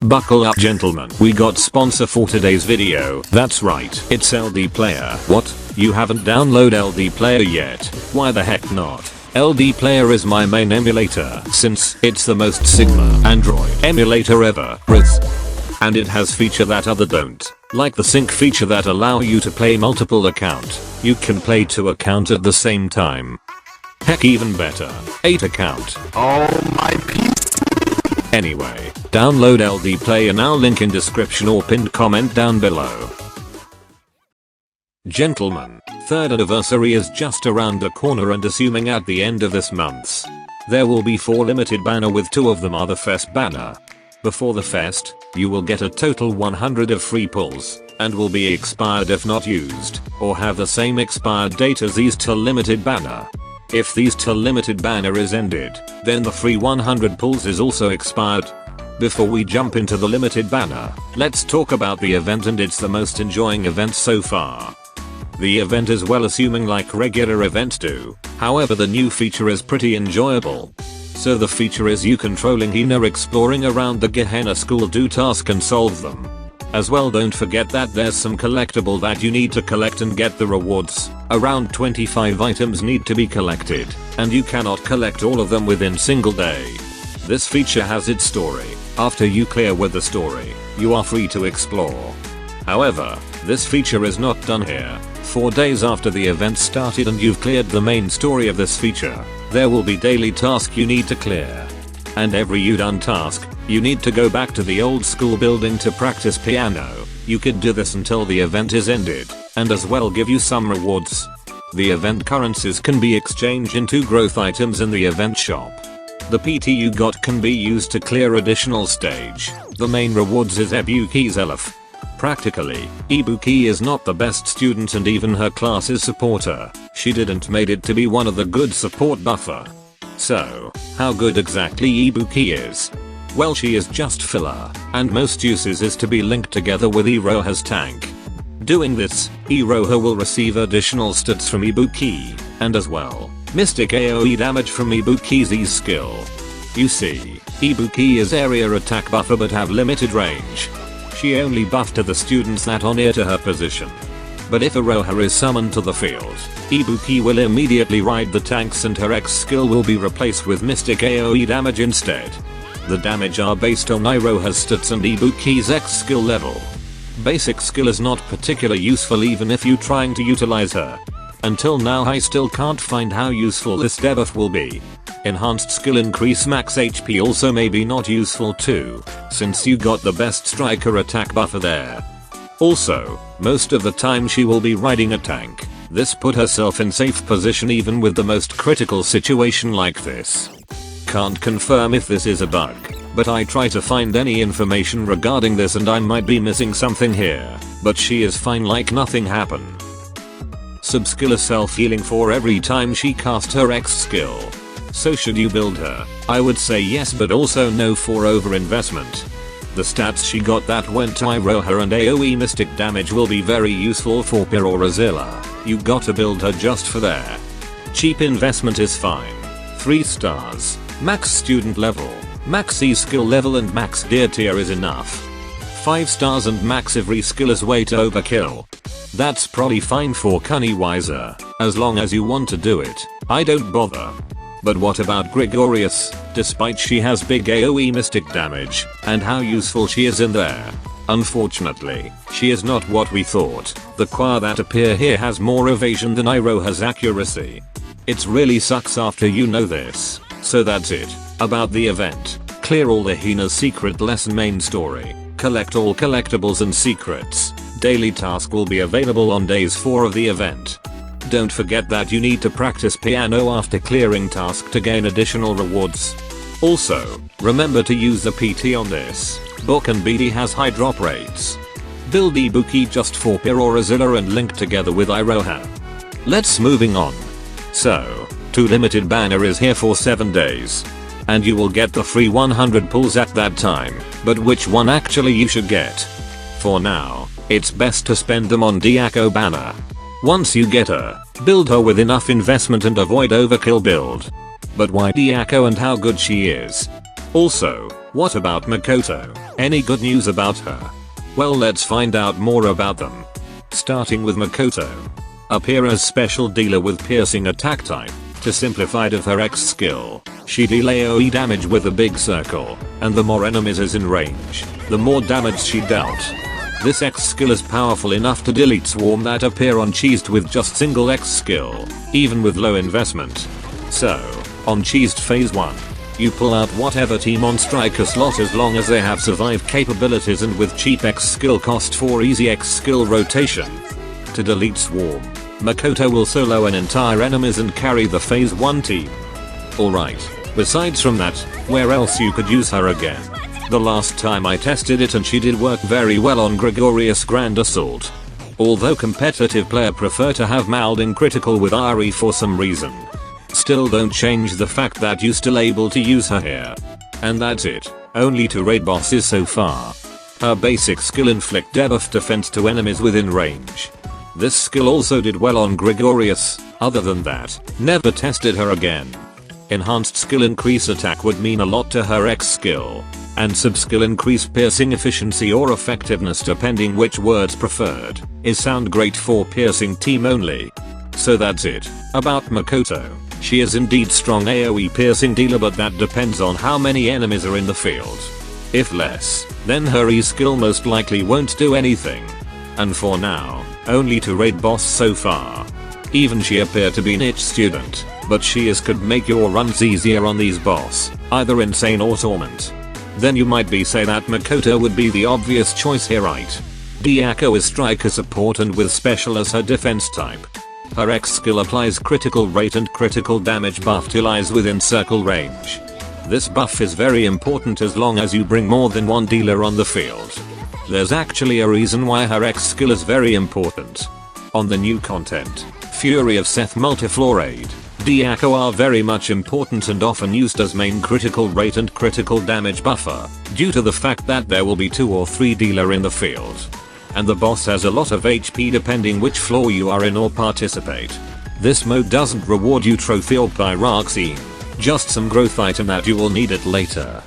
Buckle up gentlemen, we got sponsor for today's video. That's right, it's LD Player. What? You haven't downloaded LD Player yet? Why the heck not? LD Player is my main emulator since it's the most Sigma Android emulator ever. And it has feature that other don't. Like the sync feature that allow you to play multiple account. You can play 2 account at the same time. Heck, even better, 8 account. Oh my piece. Anyway, download LD Player now, link in description or pinned comment down below. Gentlemen, 3rd anniversary is just around the corner, and assuming at the end of this month, there will be 4 limited banner, with 2 of them are the fest banner. Before the fest, you will get a total 100 of free pulls, and will be expired if not used, or have the same expired date as these till limited banner. If these till limited banner is ended, then the free 100 pulls is also expired. Before we jump into the limited banner, let's talk about the event, and it's the most enjoying event so far. The event is well assuming like regular events do, however the new feature is pretty enjoyable. So the feature is you controlling Hina exploring around the Gehenna school, do task and solve them. As well, don't forget that there's some collectible that you need to collect and get the rewards. Around 25 items need to be collected, and you cannot collect all of them within single day. This feature has its story. After you clear with the story, you are free to explore. However, this feature is not done here. 4 days after the event started and you've cleared the main story of this feature, there will be daily task you need to clear. And every you done task, you need to go back to the old school building to practice piano. You could do this until the event is ended, and as well give you some rewards. The event currencies can be exchanged into growth items in the event shop. The PT you got can be used to clear additional stage. The main rewards is Ibuki's Elf. Practically, Ibuki is not the best student, and even her classes support her. She didn't made it to be one of the good support buffer. So, how good exactly Ibuki is? Well, she is just filler, and most uses is to be linked together with Iroha's tank. Doing this, Iroha will receive additional stats from Ibuki, and as well, mystic AoE damage from Ibuki's E skill. You see, Ibuki is area attack buffer but have limited range. She only buff to the students that are near to her position. But if Iroha is summoned to the field, Ibuki will immediately ride the tanks and her X skill will be replaced with mystic AoE damage instead. The damage are based on Iroha's stats and Ibuki's X skill level. Basic skill is not particularly useful even if you trying to utilize her. Until now I still can't find how useful this debuff will be. Enhanced skill increase max HP also may be not useful too, since you got the best striker attack buffer there. Also, most of the time she will be riding a tank. This put herself in safe position even with the most critical situation like this. Can't confirm if this is a bug, but I try to find any information regarding this and I might be missing something here, but she is fine like nothing happened. Sub-skill is self-healing for every time she cast her X skill. So should you build her? I would say yes, but also no for over-investment. The stats she got that went to Iroha and AoE mystic damage will be very useful for Pyrorazilla. You gotta build her just for that. Cheap investment is fine. 3 stars, max student level, max E skill level and max deer tier is enough. 5 stars and max every skill is way to overkill. That's probably fine for Cunnywiser, as long as you want to do it. I don't bother. But what about Gregorius, despite she has big AoE mystic damage, and how useful she is in there? Unfortunately, she is not what we thought. The choir that appear here has more evasion than Iroha's accuracy. It really sucks after you know this. So that's it. About the event. Clear all the Hina's secret lesson main story. Collect all collectibles and secrets. Daily task will be available on days 4 of the event. Don't forget that you need to practice piano after clearing task to gain additional rewards. Also, remember to use the PT on this. Book and BD has high drop rates. Build Ibuki just for Pyrorazilla and link together with Iroha. Let's moving on. So, 2 limited banner is here for 7 days. And you will get the free 100 pulls at that time, but which one actually you should get? For now, it's best to spend them on Diako banner. Once you get her, build her with enough investment and avoid overkill build. But why Diako and how good she is? Also, What about Makoto? Any good news about her? Well, let's find out more about them. Starting with Makoto. Appear as special dealer with piercing attack type. To simplify of her X skill, she deal AoE damage with a big circle, and the more enemies is in range, the more damage she dealt. This X skill is powerful enough to delete swarm that appear on cheesed with just single X skill, even with low investment. So, on cheesed phase 1, you pull out whatever team on striker slot as long as they have survive capabilities and with cheap X skill cost for easy X skill rotation. To delete swarm, Makoto will solo an entire enemies and carry the phase 1 team. Alright, besides from that, where else you could use her again? The last time I tested it and she did work very well on Gregorius Grand Assault. Although competitive player prefer to have Malding critical with Ari for some reason. Still don't change the fact that you still able to use her here. And that's it, only 2 raid bosses so far. Her basic skill inflict debuff defense to enemies within range. This skill also did well on Gregorius, other than that, never tested her again. Enhanced skill increase attack would mean a lot to her X skill. And sub-skill increase piercing efficiency or effectiveness depending which words preferred, is sound great for piercing team only. So that's it, about Makoto. She is indeed strong AoE piercing dealer, but that depends on how many enemies are in the field. If less, then her E skill most likely won't do anything. And for now, only 2 raid boss so far. Even she appear to be niche student, but she could make your runs easier on these boss, either insane or torment. Then you might be say that Makoto would be the obvious choice here, right? Diako is striker support and with special as her defense type. Her X skill applies critical rate and critical damage buff till lies within circle range. This buff is very important as long as you bring more than 1 dealer on the field. There's actually a reason why her X skill is very important. On the new content, Fury of Seth Multi-Floor Raid, Diako are very much important and often used as main critical rate and critical damage buffer, due to the fact that there will be 2 or 3 dealer in the field. And the boss has a lot of HP depending which floor you are in or participate. This mode doesn't reward you trophy or pyroxene, just some growth item that you will need it later.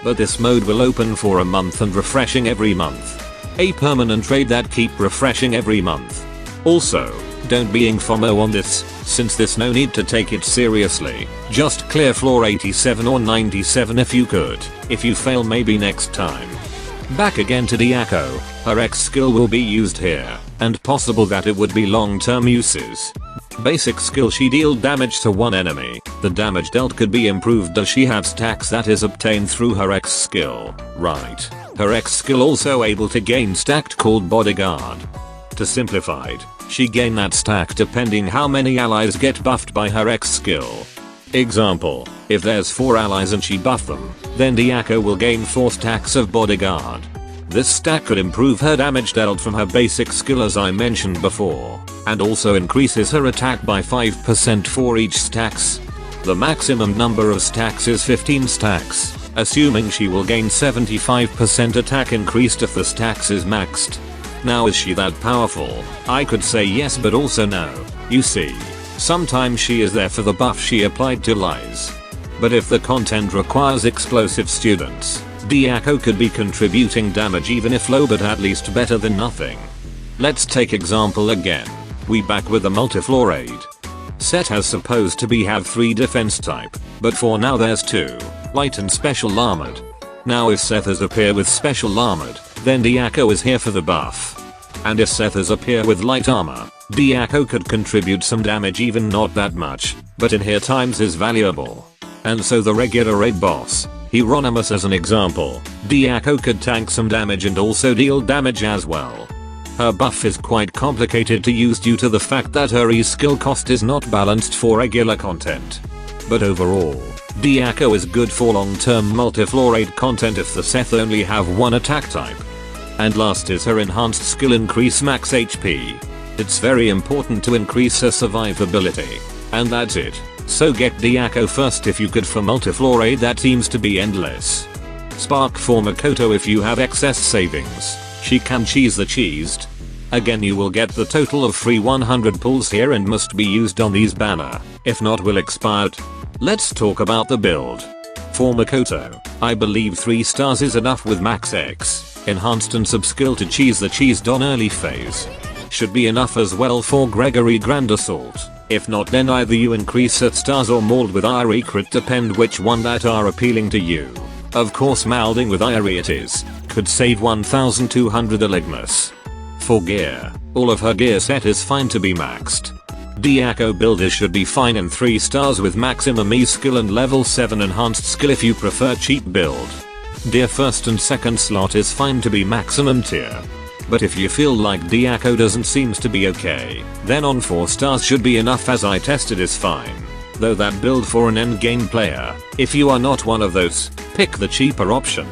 But this mode will open for a month and refreshing every month. A permanent raid that keep refreshing every month. Also, don't being FOMO on this, since there's no need to take it seriously. Just clear floor 87 or 97 if you could. If you fail, maybe next time. Back again to Diako, her X skill will be used here, and possible that it would be long-term uses. Basic skill, she deal damage to 1 enemy. The damage dealt could be improved as she have stacks that is obtained through her X skill. Right. Her X skill also able to gain stacked called Bodyguard. To simplified, she gain that stack depending how many allies get buffed by her X skill. Example, if there's 4 allies and she buff them, then Diako will gain 4 stacks of Bodyguard. This stack could improve her damage dealt from her basic skill as I mentioned before, and also increases her attack by 5% for each stacks. The maximum number of stacks is 15 stacks, assuming she will gain 75% attack increased if the stacks is maxed. Now is she that powerful? I could say yes but also no. You see, sometimes she is there for the buff she applied to lies. But if the content requires explosive students, Diako could be contributing damage even if low, but at least better than nothing. Let's take example again. We back with the multi-floor raid. Set has supposed to be have 3 defense type, but for now there's 2, light and special armored. Now if Sethers appear with special armored, then Diako is here for the buff. And if Sethers appear with light armor, Diako could contribute some damage, even not that much, but in here times is valuable. And so the regular raid boss, Hieronymus as an example, Diako could tank some damage and also deal damage as well. Her buff is quite complicated to use due to the fact that her E skill cost is not balanced for regular content. But overall, Diako is good for long-term multi-floor raid content if the Seth only have 1 attack type. And last is her enhanced skill increase max HP. It's very important to increase her survivability. And that's it. So get Diako first if you could for multi-floor raid that seems to be endless. Spark for Makoto if you have excess savings. She can cheese the cheesed. Again you will get the total of free 100 pulls here and must be used on these banner, if not will expire. Let's talk about the build. For Makoto, I believe 3 stars is enough with max X, enhanced and subskill to cheese the cheese don early phase. Should be enough as well for Gregory Grand Assault. If not, then either you increase at stars or mold with Irie crit, depend which one that are appealing to you. Of course molding with Irie it is, could save 1200 Eligmus. For gear, all of her gear set is fine to be maxed. Diaco builders should be fine in 3 stars with maximum E skill and level 7 enhanced skill if you prefer cheap build. Deer first and second slot is fine to be maximum tier. But if you feel like Diaco doesn't seems to be okay, then on 4 stars should be enough, as I tested is fine. Though that build for an endgame player, if you are not one of those, pick the cheaper option.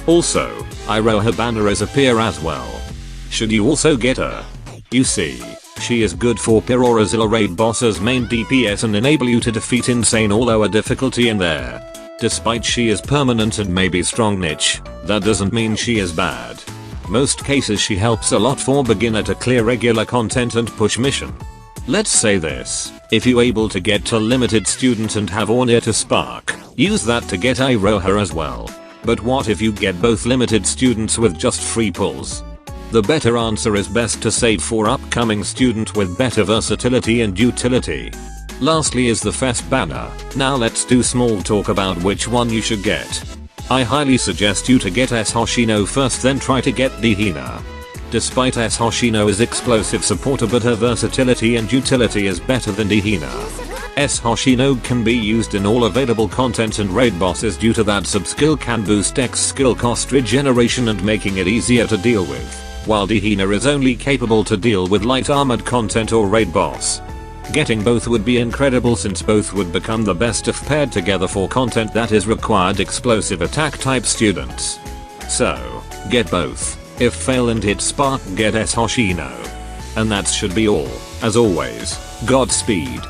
Also, Iroha banner is a peer as well. Should you also get her? You see, she is good for peer or Azilla raid bosses main DPS and enable you to defeat insane or lower difficulty in there. Despite she is permanent and maybe strong niche, that doesn't mean she is bad. Most cases she helps a lot for beginner to clear regular content and push mission. Let's say this, if you able to get to limited student and have or near to spark, use that to get Iroha as well. But what if you get both limited students with just free pulls? The better answer is best to save for upcoming student with better versatility and utility. Lastly is the Fest banner. Now let's do small talk about which one you should get. I highly suggest you to get S Hoshino first, then try to get Dihina. Despite S Hoshino explosive supporter, but her versatility and utility is better than Dihina. S Hoshino can be used in all available content and raid bosses due to that subskill can boost X skill cost regeneration and making it easier to deal with, while Dihina is only capable to deal with light armored content or raid boss. Getting both would be incredible, since both would become the best if paired together for content that is required explosive attack type students. So, get both. If fail and hit spark, get S Hoshino. And that should be all. As always, Godspeed.